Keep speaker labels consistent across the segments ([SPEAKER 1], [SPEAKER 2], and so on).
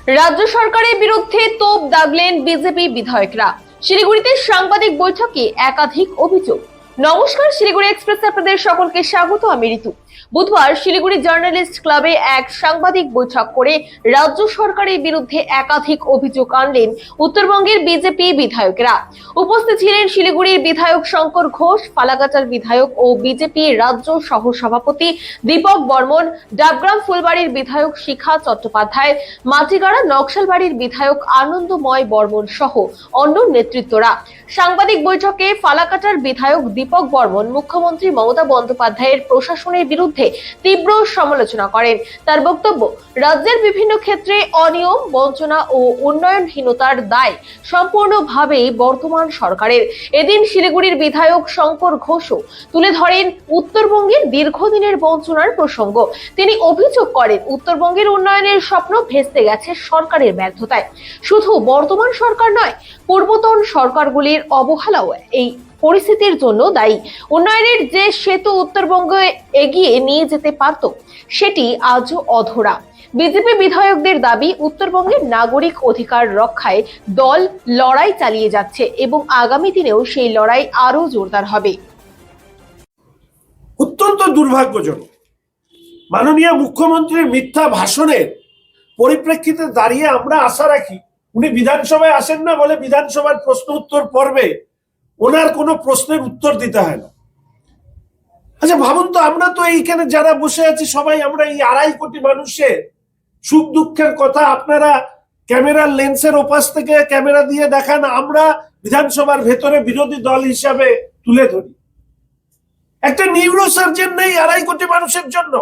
[SPEAKER 1] রাজ্য সরকারের বিরুদ্ধে তোপ দাগলেন বিজেপি বিধায়করা। শিলিগুড়িতে সাংবাদিক বৈঠকে একাধিক অভিযোগ। নমস্কার, শিলিগুড়ি এক্সপ্রেসে আপনাদের সকলকে স্বাগত। আমি ঋতু। বুধবার শিলিগুড়ি জার্নালিস্ট ক্লাবে এক সাংবাদিক বৈঠক করে রাজ্য সরকারের বিরুদ্ধে একাধিক অভিযোগ আনলেন উত্তরবঙ্গের বিজেপি বিধায়করা। উপস্থিত ছিলেন শিলিগুড়ির বিধায়ক শঙ্কর ঘোষ, ফালাকাটার বিধায়ক ও বিজেপি রাজ্য সহ সভাপতি দীপক বর্মন, ডাবগ্রাম ফুলবাড়ির বিধায়ক শিখা চট্টোপাধ্যায়, মাটিগাড়া নকশালবাড়ির বিধায়ক আনন্দময় বর্মন সহ অন্য নেতৃত্বরা। সাংবাদিক বৈঠকে ফালাকাটার বিধায়ক দীপক বর্মন মুখ্যমন্ত্রী মমতা বন্দ্যোপাধ্যায়ের প্রশাসনের বিরুদ্ধে তীব্র সমালোচনা করেন। তার বক্তব্য, রাজ্যের বিভিন্ন ক্ষেত্রে অনিয়ম, বঞ্চনা ও উন্নয়নহীনতার দায় সম্পূর্ণভাবেই বর্তমান সরকারের। এদিন শিলিগুড়ির বিধায়ক শঙ্কর ঘোষও তুলে ধরেন উত্তরবঙ্গের দীর্ঘদিনের বঞ্চনার প্রসঙ্গ। তিনি অভিযোগ করেন, উত্তরবঙ্গের উন্নয়নের স্বপ্ন ভেস্তে গেছে সরকারের ব্যর্থতায়। শুধু বর্তমান সরকার নয়, পূর্বতন সরকারগুলির অবহেলাও এই পরিস্থিতির জন্য দায়ী। উন্নয়নের যে সেতু উত্তরবঙ্গে এগিয়ে নিয়ে যেতে পারত, সেটি আজও অধরা। বিজেপি বিধায়কদের দাবি, উত্তরবঙ্গের নাগরিক অধিকার রক্ষায় দল লড়াই চালিয়ে যাচ্ছে এবং আগামী দিনেও সেই লড়াই আরো জোরদার হবে।
[SPEAKER 2] অত্যন্ত দুর্ভাগ্যজনক, মাননীয় মুখ্যমন্ত্রীর মিথ্যা ভাষণের পরিপ্রেক্ষিতে দাঁড়িয়ে আমরা আশা রাখি উনি বিধানসভায় আসেন না বলে বিধানসভার প্রশ্ন উত্তর পর্বে ওনার কোনো প্রশ্নের উত্তর দিতে হয় না। আচ্ছা ভাবুন তো, আমরা তো এইখানে যারা বসে আছি সবাই আমরা এই 2.5 কোটি মানুষের সুখ দুঃখের কথা আপনারা ক্যামেরার লেন্সের ওপাশ থেকে ক্যামেরা দিয়ে দেখান, আমরা বিধানসভার ভেতরে বিরোধী দল হিসাবে তুলে ধরি। একটা নিউরোসার্জন নেই 2.5 কোটি মানুষের জন্য।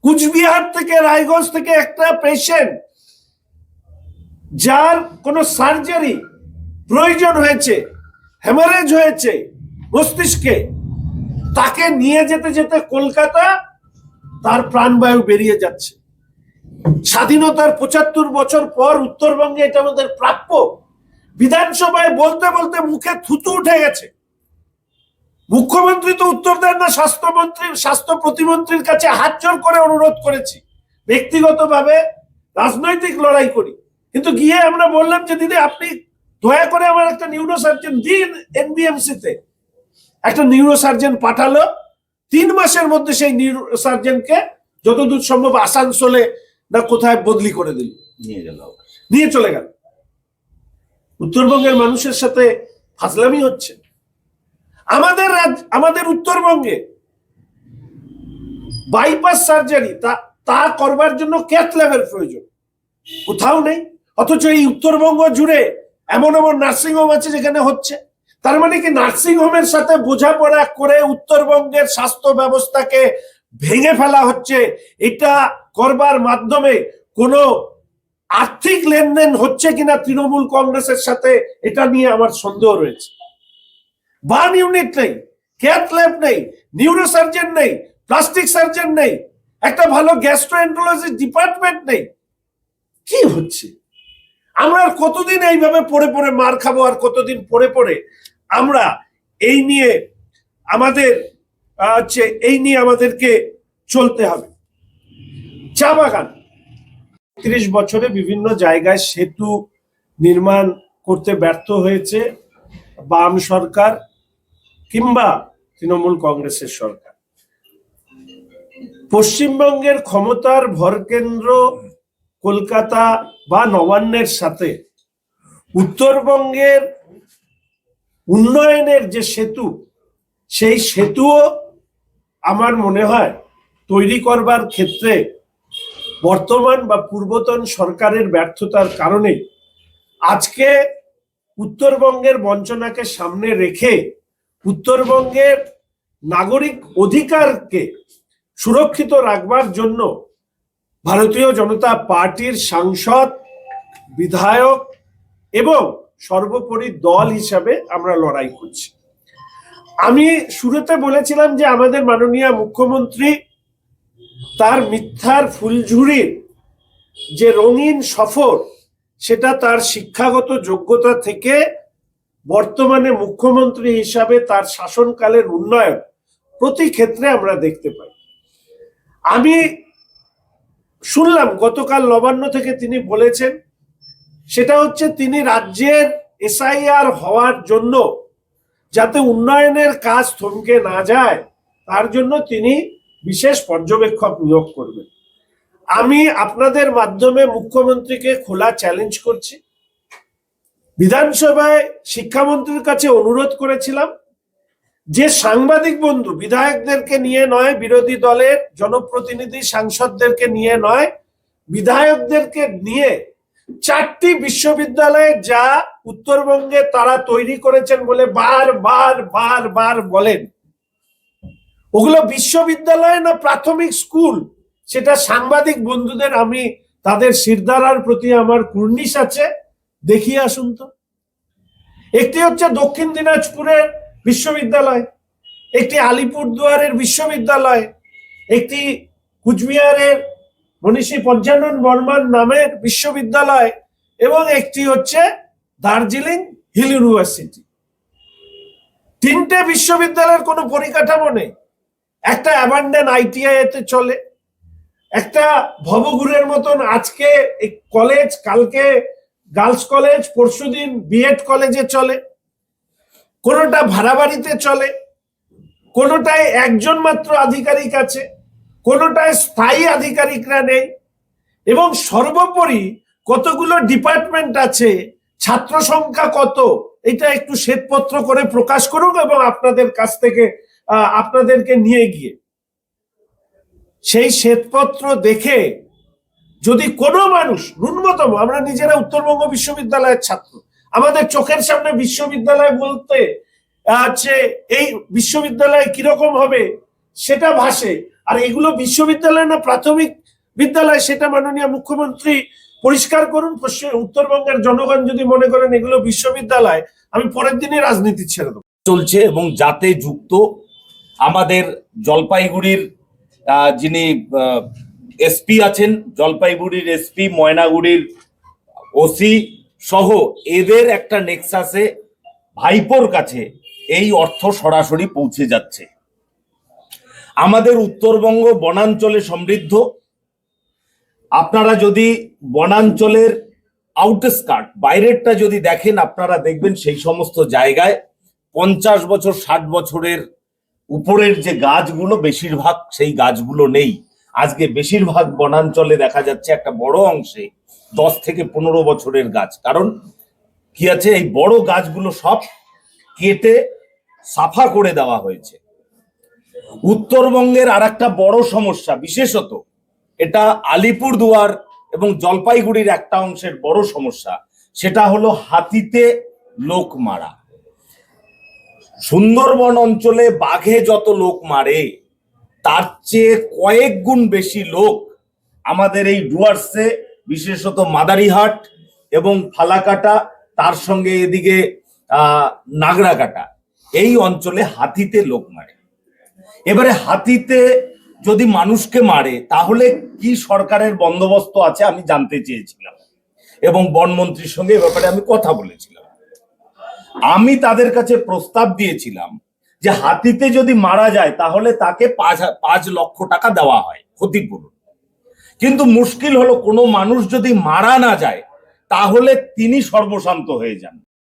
[SPEAKER 2] কুচবিহার থেকে, রায়গঞ্জ থেকে একটা পেশেন্ট যার কোনো সার্জারি প্রয়োজন হয়েছে, হেমারেজ হয়েছে মস্তিষ্কে, তাকে নিয়ে যেতে যেতে কলকাতা তার প্রাণবায়ু বেরিয়ে যাচ্ছে। স্বাধীনতার 75 বছর পর উত্তরবঙ্গে এটা আমাদের প্রাপ্য। বিধানসভায় বলতে বলতে মুখে থুতু উঠে গেছে। মুখ্যমন্ত্রী তো উত্তর দেন না, স্বাস্থ্য প্রতিমন্ত্রীর কাছে হাত জোর করে অনুরোধ করেছি, ব্যক্তিগতভাবে রাজনৈতিক লড়াই করি, কিন্তু গিয়ে আমরা বললাম যে দিদি আপনি দয়া করে আমার একটা নিউরোসার্জন দিন। এনবিএমসি তে একটা নিউরোসার্জন পাঠালো, 3 মাসের মধ্যে সেই নিউরোসার্জনকে যতদূর সম্ভব আসানসোলে না কোথায় বদলি করে দিল, নিয়ে চলে গেল। উত্তরবঙ্গের মানুষের সাথে ফাজলামি হচ্ছে। আমাদের উত্তরবঙ্গে বাইপাস সার্জারি তা করবার জন্য ক্যাথ ল্যাবের প্রয়োজন, কোথাও নেই। অথচ এই উত্তরবঙ্গ জুড়ে এমন এমন নার্সিং হোম আছে যেখানে হচ্ছে। তার মানে কি নার্সিং হোমের সাথে বোঝাপড়া করে উত্তরবঙ্গের স্বাস্থ্য ব্যবস্থাকে ভেঙে ফেলা হচ্ছে। এটা করবার মাধ্যমে কোনো আর্থিক লেনদেন হচ্ছে কিনা তৃণমূল কংগ্রেসের সাথে, এটা নিয়ে আমার সন্দেহ রয়েছে। বার্ন ইউনিট নেই, ক্যাথ ল্যাব নেই, নিউরোসার্জন নেই, প্লাস্টিক সার্জন নেই, একটা ভালো গ্যাস্ট্রোএন্টারোলজি ডিপার্টমেন্ট নেই। কি হচ্ছে? আমরা কতদিন এইভাবে পড়ে পড়ে মার খাবো, আর কতদিন পড়ে পড়ে আমরা এই নিয়ে আমাদেরকে চলতে হবে। চা বাগান 30 বছরে বিভিন্ন জায়গায় সেতু নির্মাণ করতে ব্যর্থ হয়েছে বাম সরকার কিংবা তৃণমূল কংগ্রেসের সরকার। পশ্চিমবঙ্গের ক্ষমতার ভরকেন্দ্র কলকাতা বা নবান্নের সাথে উত্তরবঙ্গের উন্নয়নের যে সেতু, সেই সেতুও আমার মনে হয় তৈরি করবার ক্ষেত্রে বর্তমান বা পূর্বতন সরকারের ব্যর্থতার কারণে আজকে উত্তরবঙ্গের বঞ্চনাকে সামনে রেখে উত্তরবঙ্গের নাগরিক অধিকারকে সুরক্ষিত রাখবার জন্য ভারতীয় জনতা পার্টির সাংসদ, বিধায়ক এবং সর্বোপরি দল হিসাবে আমরা লড়াই করছি। আমি শুরুতে বলেছিলাম যে আমাদের মাননীয় মুখ্যমন্ত্রী তার মিথ্যার ফুলঝুরির যে রঙিন সফর, সেটা তার শিক্ষাগত যোগ্যতা থেকে বর্তমানে মুখ্যমন্ত্রী হিসাবে তার শাসনকালের উন্নয়ন প্রতি ক্ষেত্রে আমরা দেখতে পাই। আমি শুনলাম গতকাল নবান্ন থেকে তিনি বলেছেন, সেটা হচ্ছে তিনি রাজ্যের এসআইআর হওয়ার জন্য যাতে উন্নয়নের কাজ থমকে না যায় তার জন্য তিনি বিশেষ পর্যবেক্ষক নিয়োগ করবেন। আমি আপনাদের মাধ্যমে মুখ্যমন্ত্রীকে খোলা চ্যালেঞ্জ করছি। বিধানসভায় শিক্ষামন্ত্রীর কাছে অনুরোধ করেছিলাম যে সাংবাদিক বন্ধু বিধায়কদেরকে নিয়ে নয়, বিরোধী দলের জনপ্রতিনিধি সাংসদদেরকে নিয়ে নয়, বিধায়কদেরকে নিয়ে 4টি বিশ্ববিদ্যালয়ে যা উত্তরবঙ্গে তারা তৈরি করেছেন বলে বার বলেন, ওগুলো বিশ্ববিদ্যালয় না প্রাথমিক স্কুল, সেটা সাংবাদিক বন্ধুদের আমি তাদের শিরদাঁড়ার প্রতি আমার কুর্নিশ আছে, দেখিয়ে আসুন তো। একটি হচ্ছে দক্ষিণ দিনাজপুরের বিশ্ববিদ্যালয়, একটি আলিপুরদুয়ারের বিশ্ববিদ্যালয়, একটি কুচবিহারের মনীষী পঞ্চানন বর্মন নামের বিশ্ববিদ্যালয় এবং একটি হচ্ছে দার্জিলিং হিল ইউনিভার্সিটি। 3টে বিশ্ববিদ্যালয়ের কোনো পরিকাঠামো নেই। একটা অ্যাবান্ডেন আইটিআই এতে চলে, একটা ভবঘুরের মতন আজকে কলেজ, কালকে গার্লস কলেজ, পরশুদিন বিএড কলেজে চলে, কোনোটা ভাড়া বাড়িতে চলে, কোনোটায় একজন মাত্র আধিকারিক আছে, কোনোটায় স্থায়ী আধিকারিকরা নেই, এবং সর্বোপরি কতগুলো ডিপার্টমেন্ট আছে, ছাত্র সংখ্যা কত, এটা একটু শ্বেতপত্র করে প্রকাশ করুক এবং আপনাদের কাছ থেকে আপনাদেরকে নিয়ে গিয়ে সেই শ্বেতপত্র দেখে যদি কোনো মানুষ ন্যূনতম, আমরা নিজেরা উত্তরবঙ্গ বিশ্ববিদ্যালয়ের ছাত্র, আমাদের চোখের সামনে বিশ্ববিদ্যালয় বলতে আছে এই বিশ্ববিদ্যালয় কিরকম হবে সেটা ভাসে, আর এগুলো বিশ্ববিদ্যালয় না প্রাথমিক বিদ্যালয় সেটা মাননীয় মুখ্যমন্ত্রী পরিষ্কার করুন। উত্তরবঙ্গের জনগণ যদি মনে করেন এগুলো বিশ্ববিদ্যালয়, আমি পরের দিনই রাজনীতি ছেড়ে দেবো।
[SPEAKER 3] চলছে এবং যাতে যুক্ত আমাদের জলপাইগুড়ির যিনি এসপি আছেন, জলপাইগুড়ির এসপি, ময়নাগুড়ির ওসি সহ এদের একটা নেক্সাসে ভাইপোর কাছে এই অর্থ সরাসরি পৌঁছে যাচ্ছে। আমাদের উত্তরবঙ্গ বনাঞ্চলে সমৃদ্ধ। আপনারা যদি বনাঞ্চলের আউটস্কার্ট বাইরেরটা যদি দেখেন, আপনারা দেখবেন সেই সমস্ত জায়গায় 50 বছর 60 বছরের উপরের যে গাছগুলো, বেশিরভাগ সেই গাছগুলো নেই। আজকে বেশিরভাগ বনাঞ্চলে দেখা যাচ্ছে একটা বড় অংশে 10 থেকে 15 বছরের গাছ। কারণ কি আছে, এই বড় গাছগুলো সব কেটে সাফা করে দেওয়া হয়েছে। উত্তরবঙ্গের আর একটা বড় সমস্যা, বিশেষত এটা আলিপুরদুয়ার এবং জলপাইগুড়ির একটা অংশের বড় সমস্যা, সেটা হলো হাতিতে লোক মারা। সুন্দরবন অঞ্চলে বাঘে যত লোক মারে তার চেয়ে কয়েক গুণ বেশি লোক আমাদের এই ডুয়ার্সে, বিশেষত মাদারিহাট এবং ফালাকাটা, তার সঙ্গে এদিকে নাগরাকাটা, এই অঞ্চলে হাতিতে লোক মারে। এবারে হাতিতে যদি মানুষকে মারে তাহলে কি সরকারের বন্দোবস্ত আছে আমি জানতে চেয়েছিলাম এবং বনমন্ত্রীর সঙ্গে এ ব্যাপারে আমি কথা বলেছিলাম। আমি তাদের কাছে প্রস্তাব দিয়েছিলাম যে হাতিতে যদি মারা যায় তাহলে তাকে 5 লক্ষ টাকা দেওয়া হয় ক্ষতিপূরণ। কিন্তু মুশকিল হলো, কোনো মানুষ যদি মারা না যায় তাহলে তিনি সর্বশান্ত হয়ে যান।